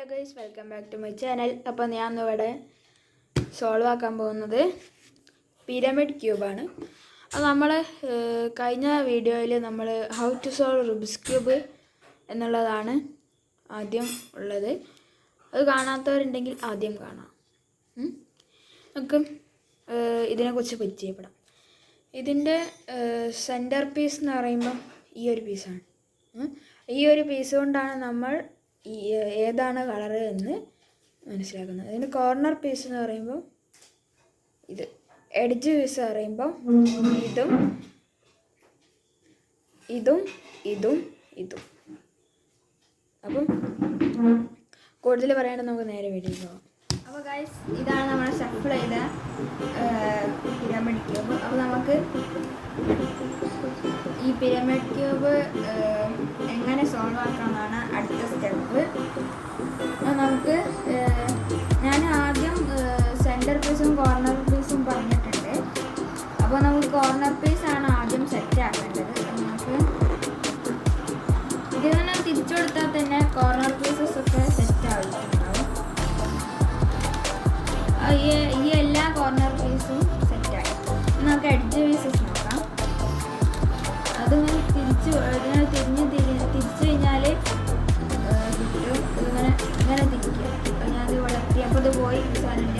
Hello guys, welcome back to my channel. അപ്പോൾ ഞാൻ ഇവിടെ സോൾവ് ആക്കാൻ പോകുന്നത് പിരമിഡ് ക്യൂബാണ്. അത് നമ്മൾ കഴിഞ്ഞ വീഡിയോയിൽ നമ്മൾ how to solve Rubik's cube എന്നുള്ളതാണ് ആദ്യം ഉള്ളത്. അത് കാണാത്തവരുണ്ടെങ്കിൽ ആദ്യം കാണാം. നമുക്ക് ഇതിനെക്കുറിച്ച് പരിചയപ്പെടാം. ഇതിൻ്റെ സെൻറ്റർ പീസ് എന്ന് പറയുമ്പം ഈ ഒരു പീസാണ്. ഈ ഒരു പീസ് കൊണ്ടാണ് നമ്മൾ ഏതാണ് കളറ് എന്ന് മനസ്സിലാക്കുന്നത്. ഇതിന് കോർണർ പീസ് എന്ന് പറയുമ്പോൾ ഇത്, എഡ്ജ് പീസ് പറയുമ്പോൾ ഇതും ഇതും ഇതും ഇതും. അപ്പം കൂടുതൽ പറയാണ്ട് നമുക്ക് നേരെ വീഡിയോ പോകാം. അപ്പോൾ ഗൈസ്, ഇതാണ് നമ്മൾ ഷഫിൾ ചെയ്ത പിരമിഡ് ക്യൂബ്. അപ്പോൾ നമുക്ക് ഈ പിരമിഡ് ക്യൂബ് എങ്ങനെ സോൾവ് ആക്കാമെന്നാണ് അടുത്ത സ്റ്റെപ്പ്. നമുക്ക് ഞാൻ ആദ്യം സെൻറ്റർ പീസും കോർണർ പീസും പറഞ്ഞിട്ടുണ്ട്. അപ്പോൾ നമുക്ക് കോർണർ പീസാണ് ആദ്യം സെറ്റ് ആക്കേണ്ടത്. നമുക്ക് ഇതിങ്ങനെ തിരിച്ചു കൊടുത്താൽ തന്നെ കോർണർ പീസസ് ഒക്കെ സെറ്റ് ആയിട്ടുണ്ടാവും. ഈ എല്ലാ കോർണർ പീസും സെറ്റായി. നമുക്ക് എഡ്ജ് പീസസ് നോക്കാം. അതിങ്ങനെ തിരിച്ച് തിരിച്ചു കഴിഞ്ഞാൽ കിട്ടും. ഇങ്ങനെ തിരിക്കുക. അപ്പോൾ ഞാനത് വളർത്തി, അപ്പോൾ ഇത് പോയി സാധനമില്ല.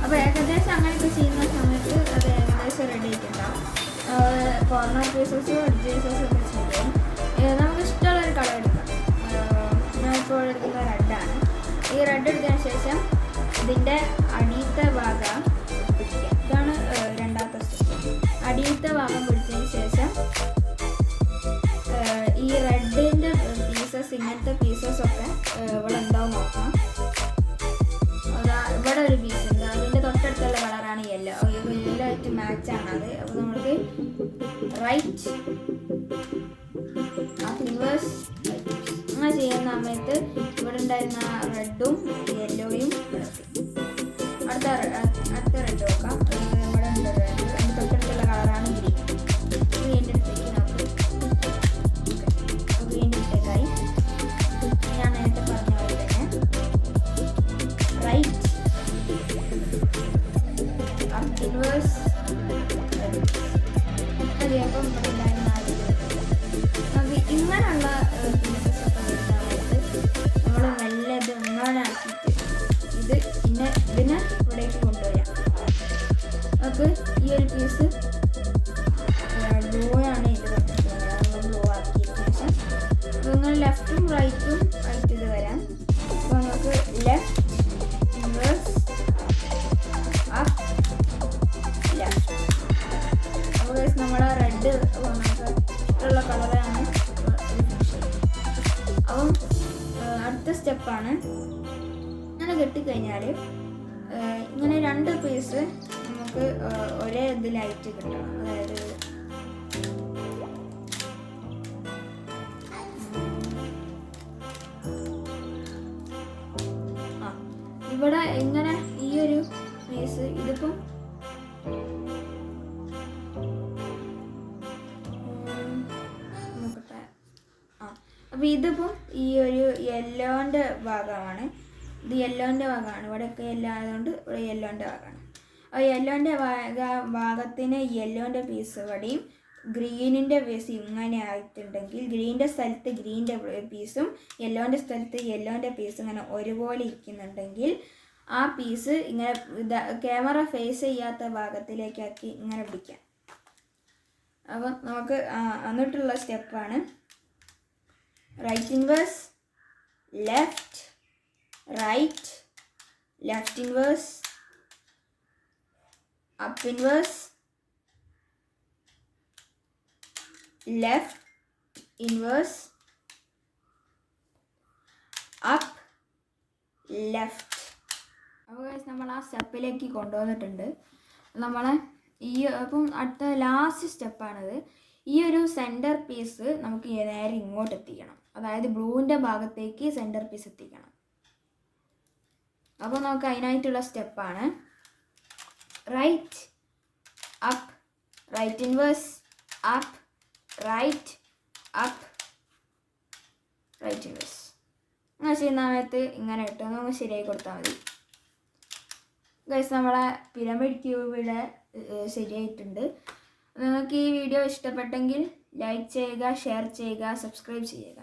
അപ്പോൾ ഏകദേശം അങ്ങനെയൊക്കെ ചെയ്യുന്ന സമയത്ത് അത് ഏകദേശം റെഡി ആയിട്ടുണ്ടാവും. കോർണർ പീസസും എഡ്ജ് പീസസും ഒക്കെ ചെയ്യും. നമുക്ക് ഇഷ്ടമുള്ളൊരു കളർ എടുക്കാം. ഞാനിപ്പോൾ എടുക്കുന്ന റെഡാണ്. ഈ റെഡ് എടുത്തതിന് ശേഷം ഇതിൻ്റെ അടിയത്തെ ഭാഗം പിടിക്കുക. ഇതാണ് രണ്ടാമത്തെ സ്റ്റെപ്പ്. അടിയത്തെ ഭാഗം പിടിച്ചതിന് ശേഷം ഈ റെഡിൻ്റെ പീസസ്, ഇങ്ങനത്തെ പീസസൊക്കെ ഇവിടെ ഉണ്ടാവും നോക്കണം. ഇവിടെ ഒരു പീസ് ഉണ്ട്, അതിൻ്റെ തൊട്ടടുത്തുള്ള കളറാണ് യെല്ലോ. യെല്ലോ ആയിട്ട് മാച്ചാണത്. അപ്പോൾ നമുക്ക് റൈറ്റ് ഇൻവേഴ്സ് അങ്ങനെ ചെയ്യുന്ന സമയത്ത് ഇവിടെ ഉണ്ടായിരുന്ന റെഡും യെല്ലോയും അടുത്ത റെഡ് നോക്കാം. ഇവിടെ ഉണ്ട് റെഡ്, അതിൻ്റെ തൊട്ടടുത്തുള്ള കളറാണ് ഗ്രീൻ. ഗ്രീൻ്റെ അടുത്തേക്ക് നമുക്ക് ഗ്രീൻ്റെ അടുത്തേക്കായി. ഞാൻ നേരത്തെ പറഞ്ഞ പോലെ തന്നെ റൈറ്റ് ഇൻവേഴ്സ് കഴിയുമ്പം ഇവിടെ ഉണ്ടായിരുന്ന നമുക്ക് ഇങ്ങനെയുള്ള പീസസ് ഒക്കെ വരുന്ന സമയത്ത് നമ്മൾ മെല്ലെ ഇത് ഇങ്ങനാക്കിയിട്ട് ഇതിനെ ഇവിടേക്ക് കൊണ്ടുവരാം. നമുക്ക് ഈ ഒരു പീസ് ബ്ലൂ ആണ് ഇത് പറഞ്ഞിട്ടുള്ളത്. ബ്ലൂ ആക്കിയതിന് ശേഷം ഇങ്ങനെ ലെഫ്റ്റും റൈറ്റും ആയിട്ട് ഇത് വരാം. അപ്പോൾ നമുക്ക് ലെഫ്റ്റ് ഇൻവേഴ്സ് അപ്പ് ലെഫ്റ്റ്. അപ്പോൾ നമ്മളെ റെഡ് നമുക്ക് ഇഷ്ടമുള്ള കളറാണ്. അപ്പം അടുത്ത സ്റ്റെപ്പാണ്, ഇങ്ങനെ കെട്ടിക്കഴിഞ്ഞാൽ ഇങ്ങനെ രണ്ട് പീസ് നമുക്ക് ഒരേ ഇതിലായിട്ട് കിട്ടണം. അതായത് ഇവിടെ ഇങ്ങനെ ഈ ഒരു പീസ് ഇതിപ്പം അപ്പോൾ ഇതിപ്പം ഈ ഒരു യെല്ലോൻ്റെ ഭാഗമാണ്. ഇത് യെല്ലോൻ്റെ ഭാഗമാണ്. ഇവിടെയൊക്കെ യെല്ലോ ആയതുകൊണ്ട് ഇവിടെ യെല്ലോൻ്റെ ഭാഗമാണ്. അപ്പോൾ യെല്ലോൻ്റെ ഭാഗത്തിന് യെല്ലോൻ്റെ പീസ് ഇവിടെയും ഗ്രീനിൻ്റെ പീസ് ഇങ്ങനെ ആയിട്ടുണ്ടെങ്കിൽ ഗ്രീനിൻ്റെ സ്ഥലത്ത് ഗ്രീനിൻ്റെ പീസും യെല്ലോൻ്റെ സ്ഥലത്ത് യെല്ലോൻ്റെ പീസ് ഇങ്ങനെ ഒരുപോലെ ഇരിക്കുന്നുണ്ടെങ്കിൽ ആ പീസ് ഇങ്ങനെ ക്യാമറ ഫേസ് ചെയ്യാത്ത ഭാഗത്തിലേക്കാക്കി ഇങ്ങനെ പിടിക്കാം. അപ്പം നമുക്ക് എന്നിട്ടുള്ള സ്റ്റെപ്പാണ് right inverse left right, left inverse up inverse left inverse up left. അപ്പോൾ നമ്മൾ ആ സ്റ്റെപ്പിലേക്ക് കൊണ്ടുവന്നിട്ടുണ്ട്. നമ്മളെ അപ്പം അടുത്ത ലാസ്റ്റ് സ്റ്റെപ്പാണിത്. ഈ ഒരു സെൻറ്റർ പീസ് നമുക്ക് നേരെ ഇങ്ങോട്ട് എത്തിക്കണം. അതായത് ബ്ലൂവിൻ്റെ ഭാഗത്തേക്ക് സെൻറ്റർ പീസ് എത്തിക്കണം. അപ്പോൾ നമുക്ക് അതിനായിട്ടുള്ള സ്റ്റെപ്പാണ് right up, right inverse up, right up writing bus. അങ്ങനെ ചെയ്യുന്ന സമയത്ത് ഇങ്ങനെ ഇട്ട് നമുക്ക് ശരിയായി കൊടുത്താൽ മതി. ഗൈസ്, നമ്മളെ പിരമിഡ് ക്യൂബ് ഇവിടെ ശരിയായിട്ടുണ്ട്. നിങ്ങൾക്ക് ഈ വീഡിയോ ഇഷ്ടപ്പെട്ടെങ്കിൽ ലൈക്ക് ചെയ്യുക, ഷെയർ ചെയ്യുക, സബ്സ്ക്രൈബ് ചെയ്യുക.